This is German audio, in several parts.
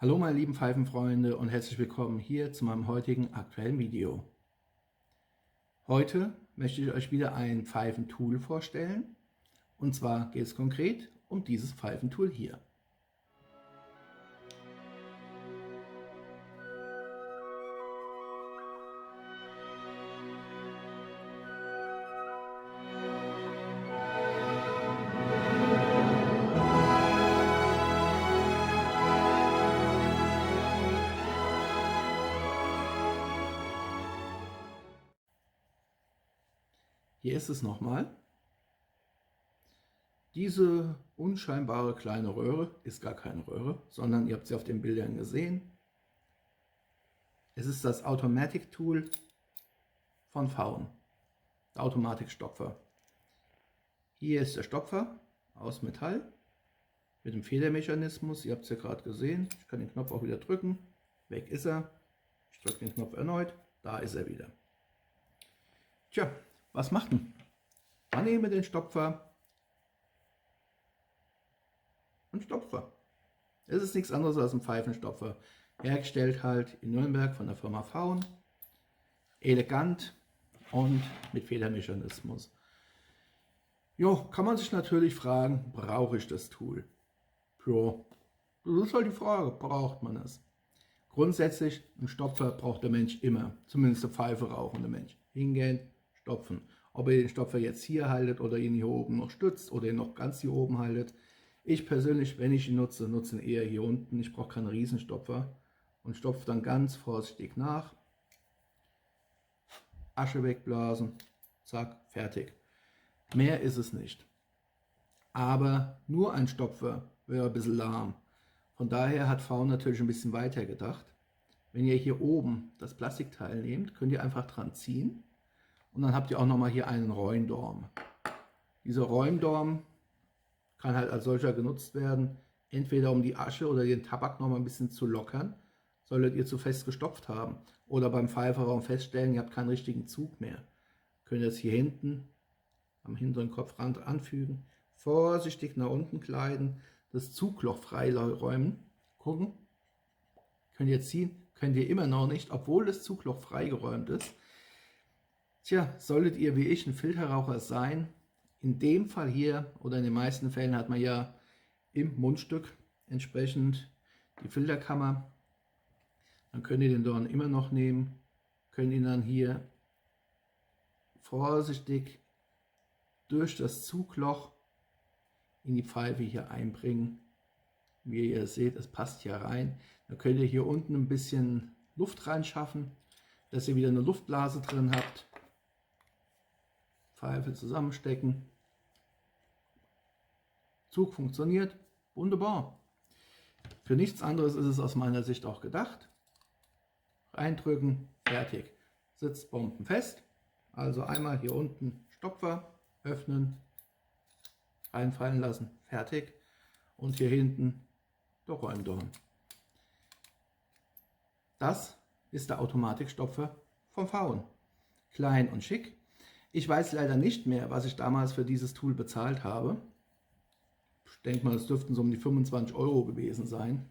Hallo meine lieben Pfeifenfreunde und herzlich willkommen hier zu meinem heutigen aktuellen Video. Heute möchte ich euch wieder ein Pfeifentool vorstellen, und zwar geht es konkret um dieses Pfeifentool hier. Hier ist es nochmal. Diese unscheinbare kleine Röhre ist gar keine Röhre, sondern ihr habt sie auf den Bildern gesehen. Es ist das Automatic Tool von Faun, der Automatikstopfer. Hier ist der Stopfer aus Metall mit dem Federmechanismus. Ihr habt es ja gerade gesehen. Ich kann den Knopf auch wieder drücken. Weg ist er. Ich drücke den Knopf erneut. Da ist er wieder. Tja, was machen? Man nehme den Stopfer und Stopfer. Es ist nichts anderes als ein Pfeifenstopfer. Hergestellt halt in Nürnberg von der Firma Faun. Elegant und mit Federmechanismus. Jo, kann man sich natürlich fragen, brauche ich das Tool? Ja, das ist halt die Frage, braucht man es? Grundsätzlich, einen Stopfer braucht der Mensch immer, zumindest der Pfeife rauchende Mensch. Hingehen, stopfen. Ob ihr den Stopfer jetzt hier haltet oder ihn hier oben noch stützt oder ihn noch ganz hier oben haltet. Ich persönlich, wenn ich ihn nutze, nutze ihn eher hier unten. Ich brauche keinen Riesenstopfer und stopfe dann ganz vorsichtig nach. Asche wegblasen, zack, fertig. Mehr ist es nicht. Aber nur ein Stopfer wäre ein bisschen lahm. Von daher hat Faun natürlich ein bisschen weiter gedacht. Wenn ihr hier oben das Plastikteil nehmt, könnt ihr einfach dran ziehen. Und dann habt ihr auch nochmal hier einen Räumdorm. Dieser Räumdorm kann halt als solcher genutzt werden, entweder um die Asche oder den Tabak nochmal ein bisschen zu lockern, solltet ihr zu fest gestopft haben. Oder beim Pfeiferraum feststellen, ihr habt keinen richtigen Zug mehr. Könnt ihr es hier hinten am hinteren Kopfrand anfügen, vorsichtig nach unten kleiden, das Zugloch freiräumen, gucken, könnt ihr ziehen, könnt ihr immer noch nicht, obwohl das Zugloch freigeräumt ist. Tja, solltet ihr wie ich ein Filterraucher sein, in dem Fall hier oder in den meisten Fällen hat man ja im Mundstück entsprechend die Filterkammer, dann könnt ihr den Dorn immer noch nehmen, könnt ihn dann hier vorsichtig durch das Zugloch in die Pfeife hier einbringen. Wie ihr seht, es passt hier rein. Dann könnt ihr hier unten ein bisschen Luft reinschaffen, dass ihr wieder eine Luftblase drin habt. Pfeife zusammenstecken. Zug funktioniert. Wunderbar. Für nichts anderes ist es aus meiner Sicht auch gedacht. Reindrücken, fertig. Sitzt bombenfest. Also einmal hier unten Stopfer öffnen, reinfallen lassen, fertig. Und hier hinten der Räumdorn. Das ist der Automatikstopfer vom Faun. Klein und schick. Ich weiß leider nicht mehr, was ich damals für dieses Tool bezahlt habe. Ich denke mal, es dürften so um die 25 € gewesen sein.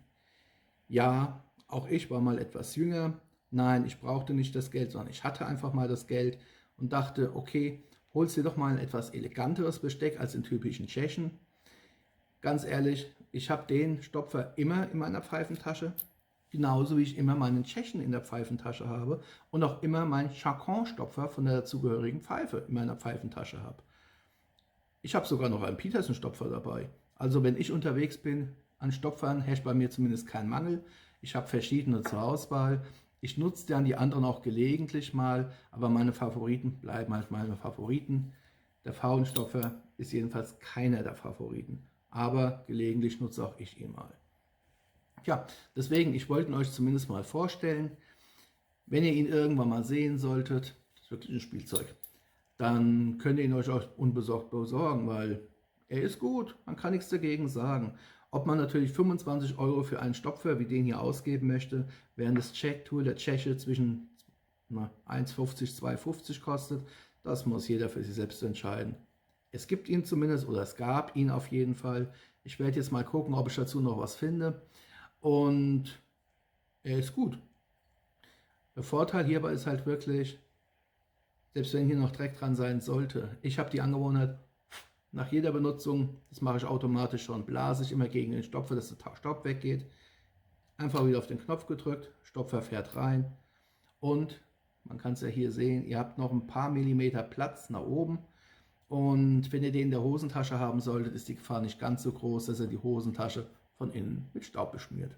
Ja, auch ich war mal etwas jünger. Nein, ich brauchte nicht das Geld, sondern ich hatte einfach mal das Geld und dachte, okay, holst dir doch mal ein etwas eleganteres Besteck als den typischen Tschechen. Ganz ehrlich, ich habe den Stopfer immer in meiner Pfeifentasche, genauso wie ich immer meinen Tschechen in der Pfeifentasche habe und auch immer meinen Chacon-Stopfer von der dazugehörigen Pfeife in meiner Pfeifentasche habe. Ich habe sogar noch einen Petersen-Stopfer dabei. Also wenn ich unterwegs bin, an Stopfern herrscht bei mir zumindest kein Mangel. Ich habe verschiedene zur Auswahl. Ich nutze dann die anderen auch gelegentlich mal, aber meine Favoriten bleiben halt meine Favoriten. Der Faun-Stopfer ist jedenfalls keiner der Favoriten, aber gelegentlich nutze auch ich ihn mal. Ja, deswegen, ich wollte ihn euch zumindest mal vorstellen. Wenn ihr ihn irgendwann mal sehen solltet, das ist wirklich ein Spielzeug, dann könnt ihr ihn euch auch unbesorgt besorgen, weil er ist gut, man kann nichts dagegen sagen. Ob man natürlich 25 € für einen Stopfer wie den hier ausgeben möchte, während das Check-Tool der Tscheche zwischen 1,50 und 2,50 kostet, das muss jeder für sich selbst entscheiden. Es gibt ihn zumindest, oder es gab ihn auf jeden Fall. Ich werde jetzt mal gucken, ob ich dazu noch was finde. Und Er ist gut. Der Vorteil hierbei ist halt wirklich, selbst wenn hier noch Dreck dran sein sollte, ich habe die Angewohnheit, nach jeder Benutzung, das mache ich automatisch schon, blase ich immer gegen den Stopfer, dass der Staub weggeht. Einfach wieder auf den Knopf gedrückt, Stopfer fährt rein und man kann es ja hier sehen, ihr habt noch ein paar Millimeter Platz nach oben. Und wenn ihr den in der Hosentasche haben solltet, ist die Gefahr nicht ganz so groß, dass ihr die Hosentasche von innen mit Staub beschmiert.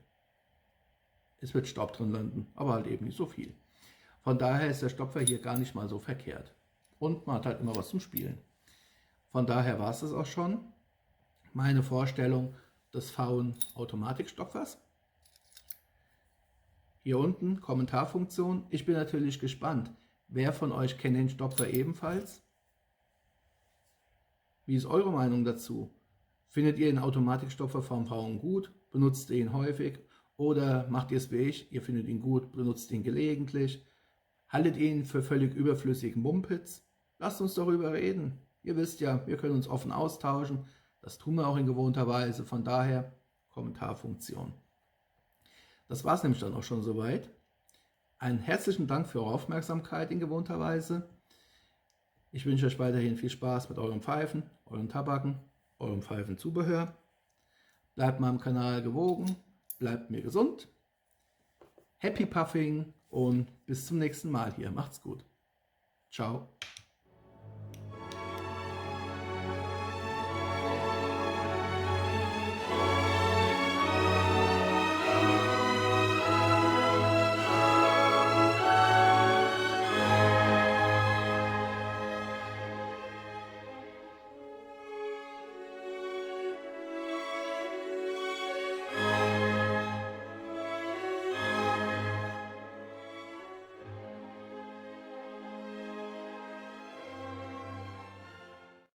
Es wird Staub drin landen, aber halt eben nicht so viel. Von daher ist der Stopfer hier gar nicht mal so verkehrt. Und man hat halt immer was zum Spielen. Von daher war es das auch schon. Meine Vorstellung des Faun-Automatikstopfers. Hier unten Kommentarfunktion. Ich bin natürlich gespannt. Wer von euch kennt den Stopfer ebenfalls? Wie ist eure Meinung dazu? Findet ihr den Automatikstopfer vom Faun gut? Benutzt ihr ihn häufig? Oder macht ihr es wie ich? Ihr findet ihn gut, benutzt ihn gelegentlich? Haltet ihr ihn für völlig überflüssigen Mumpitz? Lasst uns darüber reden. Ihr wisst ja, wir können uns offen austauschen. Das tun wir auch in gewohnter Weise. Von daher Kommentarfunktion. Das war es nämlich dann auch schon soweit. Einen herzlichen Dank für eure Aufmerksamkeit in gewohnter Weise. Ich wünsche euch weiterhin viel Spaß mit euren Pfeifen, euren Tabaken, eurem Pfeifenzubehör. Bleibt meinem Kanal gewogen, bleibt mir gesund. Happy Puffing und bis zum nächsten Mal hier. Macht's gut. Ciao.